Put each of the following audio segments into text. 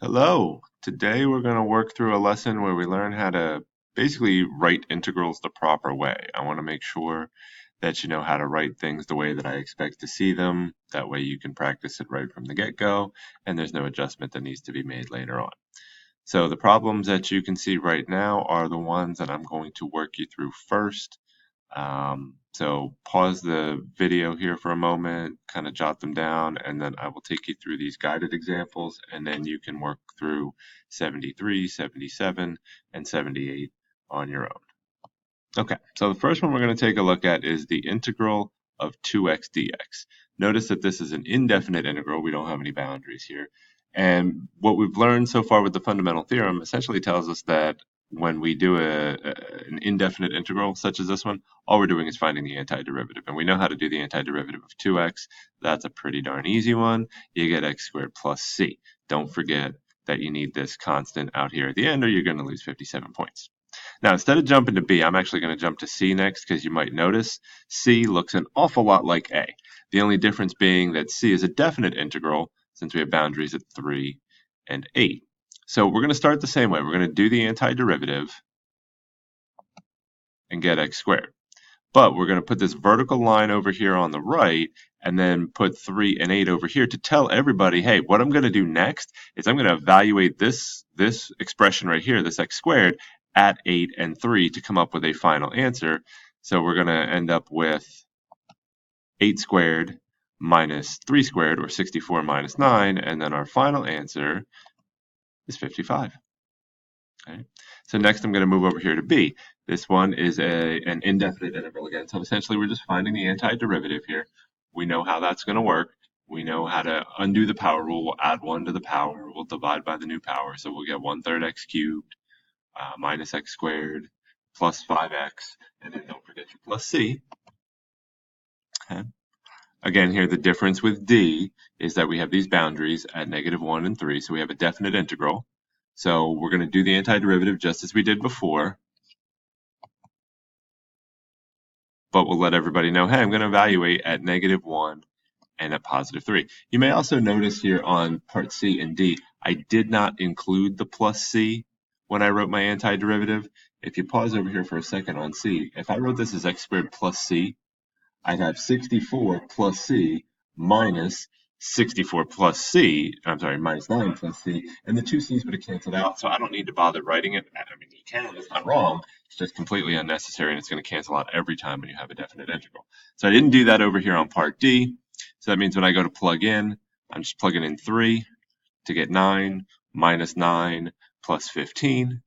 Hello. Today we're going to work through a lesson where we learn how to basically write integrals the proper way. I want to make sure that you know how to write things the way that I expect to see them. That way you can practice it right from the get-go and there's no adjustment that needs to be made later on. So the problems that you can see right now are the ones that I'm going to work you through first. So pause the video here for a moment, kind of jot them down, and then I will take you through these guided examples, and then you can work through 73, 77, and 78 on your own. Okay, so the first one we're going to take a look at is the integral of 2x dx. Notice that this is an indefinite integral. We don't have any boundaries here. And what we've learned so far with the fundamental theorem essentially tells us that when we do an indefinite integral, such as this one, all we're doing is finding the antiderivative. And we know how to do the antiderivative of 2x. That's a pretty darn easy one. You get x squared plus c. Don't forget that you need this constant out here at the end, or you're going to lose 57 points. Now, instead of jumping to B, I'm actually going to jump to C next because you might notice C looks an awful lot like A. The only difference being that C is a definite integral since we have boundaries at 3 and 8. So we're going to start the same way. We're going to do the antiderivative and get x squared. But we're going to put this vertical line over here on the right and then put 3 and 8 over here to tell everybody, hey, what I'm going to do next is I'm going to evaluate this expression right here, this x squared, at 8 and 3 to come up with a final answer. So we're going to end up with 8 squared minus 3 squared, or 64 minus 9, and then our final answer is 55. Okay. So next I'm going to move over here to B. This one is an indefinite integral again. So essentially we're just finding the antiderivative here. We know how that's going to work. We know how to undo the power rule. We'll add 1 to the power. We'll divide by the new power. So we'll get 1/3 x cubed minus x squared plus 5x. And then don't forget your plus c. Okay. Again, here the difference with D is that we have these boundaries at -1 and 3. So we have a definite integral. So we're going to do the antiderivative just as we did before. But we'll let everybody know, hey, I'm going to evaluate at -1 and at +3. You may also notice here on part C and D, I did not include the plus C when I wrote my antiderivative. If you pause over here for a second on C, if I wrote this as x squared plus C, I'd have 64 plus C minus 64 plus C, I'm sorry, minus 9 plus C, and the two C's would have canceled out, so I don't need to bother writing it. I mean, you can, it's not wrong, it's just completely unnecessary, and it's going to cancel out every time when you have a definite integral. So I didn't do that over here on part D, so that means when I go to plug in, I'm just plugging in 3 to get 9 minus 9 plus 15, and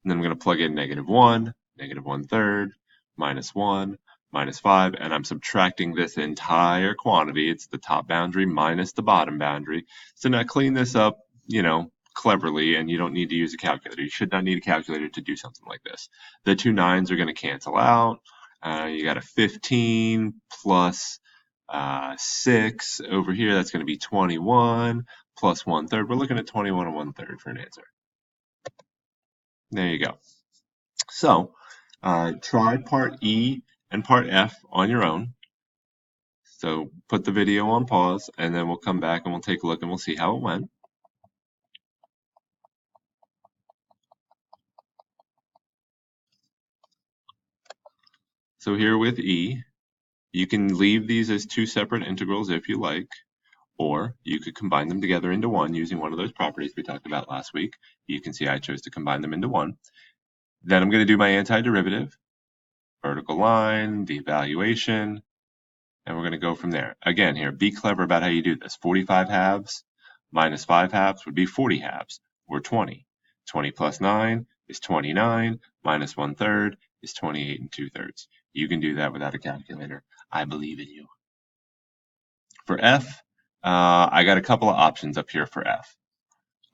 then I'm going to plug in -1, -1/3, minus 1, minus 5, and I'm subtracting this entire quantity. It's the top boundary minus the bottom boundary. So now clean this up, cleverly, and you don't need to use a calculator. You should not need a calculator to do something like this. The two 9s are going to cancel out. You got a 15 plus 6 over here. That's going to be 21 plus 1/3. We're looking at 21 and 1/3 for an answer. There you go. So try part E and part F on your own. So put the video on pause and then we'll come back and we'll take a look and we'll see how it went. So here with E, you can leave these as two separate integrals if you like, or you could combine them together into one using one of those properties we talked about last week. You can see I chose to combine them into one. Then I'm going to do my antiderivative, vertical line, the evaluation, and we're going to go from there. Again here, be clever about how you do this. 45 halves minus 5 halves would be 40 halves, or 20. 20 plus 9 is 29, minus 1/3 is 28 2/3. You can do that without a calculator. I believe in you. For F, I got a couple of options up here for F.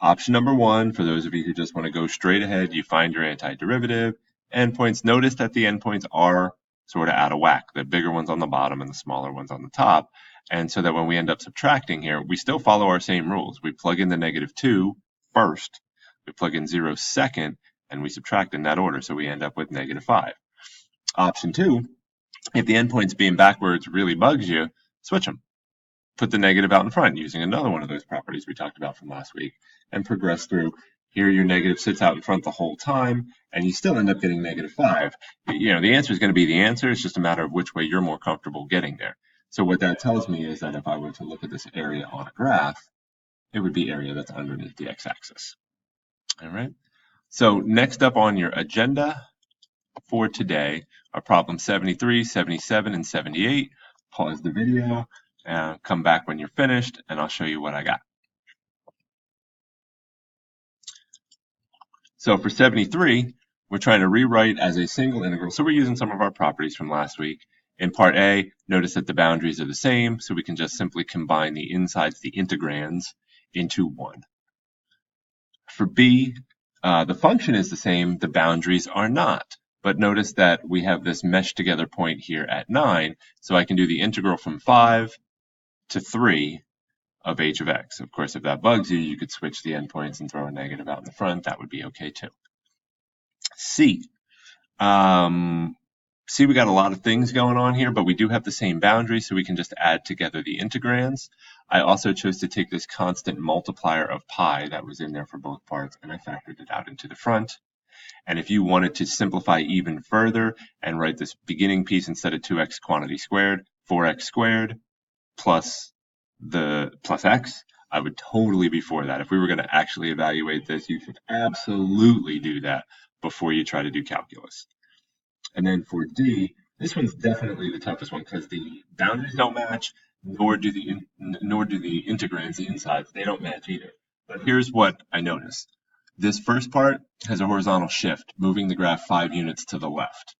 Option number 1, for those of you who just want to go straight ahead, you find your antiderivative. Endpoints, notice that the endpoints are sort of out of whack. The bigger ones on the bottom and the smaller ones on the top. And so that when we end up subtracting here, we still follow our same rules. We plug in the -2 first, we plug in 0 second, and we subtract in that order. So we end up with -5. Option 2, if the endpoints being backwards really bugs you, switch them. put the negative out in front using another one of those properties we talked about from last week, and progress through. Here your negative sits out in front the whole time, and you still end up getting -5. The answer is going to be the answer. It's just a matter of which way you're more comfortable getting there. So what that tells me is that if I were to look at this area on a graph, it would be area that's underneath the x-axis. All right. So next up on your agenda for today are problem 73, 77, and 78. Pause the video, come back when you're finished, and I'll show you what I got. So for 73, we're trying to rewrite as a single integral. So we're using some of our properties from last week. In part A, notice that the boundaries are the same, so we can just simply combine the insides, the integrands, into 1. For B, the function is the same, the boundaries are not. But notice that we have this meshed together point here at 9, so I can do the integral from 5 to 3 of h of x. Of course, if that bugs you, you could switch the endpoints and throw a negative out in the front. That would be okay too. C. See, we got a lot of things going on here, but we do have the same boundary, so we can just add together the integrands. I also chose to take this constant multiplier of pi that was in there for both parts, and I factored it out into the front. And if you wanted to simplify even further and write this beginning piece instead of 2x quantity squared, 4x squared plus x, I would totally be for that. If we were going to actually evaluate this, you should absolutely do that before you try to do calculus. And then for D, this one's definitely the toughest one because the boundaries don't match, nor do the integrands, the insides, they don't match either. But here's what I noticed. This first part has a horizontal shift, moving the graph 5 units to the left.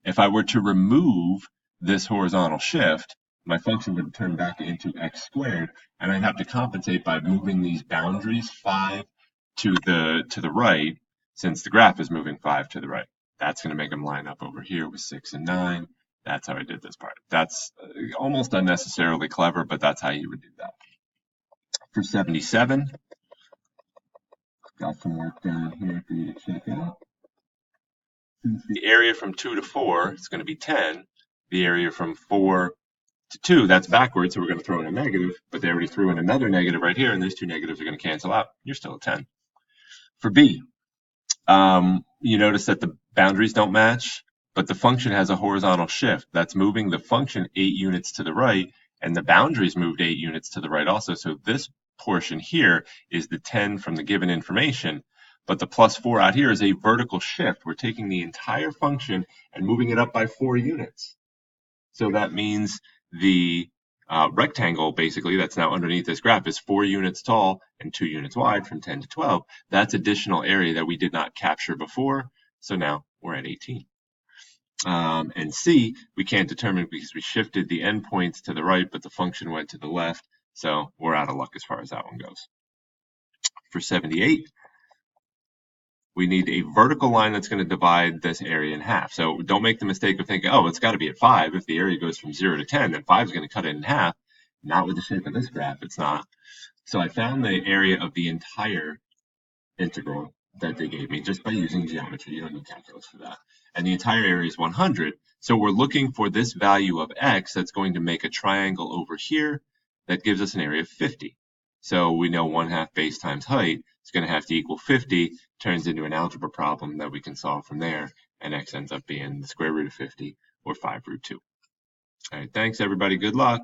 If I were to remove this horizontal shift, my function would turn back into x squared, and I'd have to compensate by moving these boundaries 5 to the right, since the graph is moving 5 to the right. That's going to make them line up over here with 6 and 9. That's how I did this part. That's almost unnecessarily clever, but that's how you would do that. For 77, got some work down here for you to check out. Since the area from 2 to 4 is going to be 10, the area from 4 to 2, that's backwards, so we're going to throw in a negative, but they already threw in another negative right here, and those two negatives are going to cancel out. You're still at 10. For B, you notice that the boundaries don't match, but the function has a horizontal shift. That's moving the function 8 units to the right, and the boundaries moved 8 units to the right also. So this portion here is the 10 from the given information, but the +4 out here is a vertical shift. We're taking the entire function and moving it up by 4 units. So that means the rectangle, basically, that's now underneath this graph is 4 units tall and 2 units wide from 10 to 12. That's additional area that we did not capture before. So now we're at 18. And C, we can't determine because we shifted the endpoints to the right, but the function went to the left. So we're out of luck as far as that one goes. For 78, we need a vertical line that's going to divide this area in half. So don't make the mistake of thinking, oh, it's got to be at 5. If the area goes from 0 to 10, then 5 is going to cut it in half. Not with the shape of this graph, it's not. So I found the area of the entire integral that they gave me just by using geometry. You don't need calculus for that. And the entire area is 100. So we're looking for this value of x that's going to make a triangle over here that gives us an area of 50. So we know 1/2 base times height is going to have to equal 50, turns into an algebra problem that we can solve from there, and x ends up being the square root of 50, or 5 root 2. All right, thanks everybody, good luck.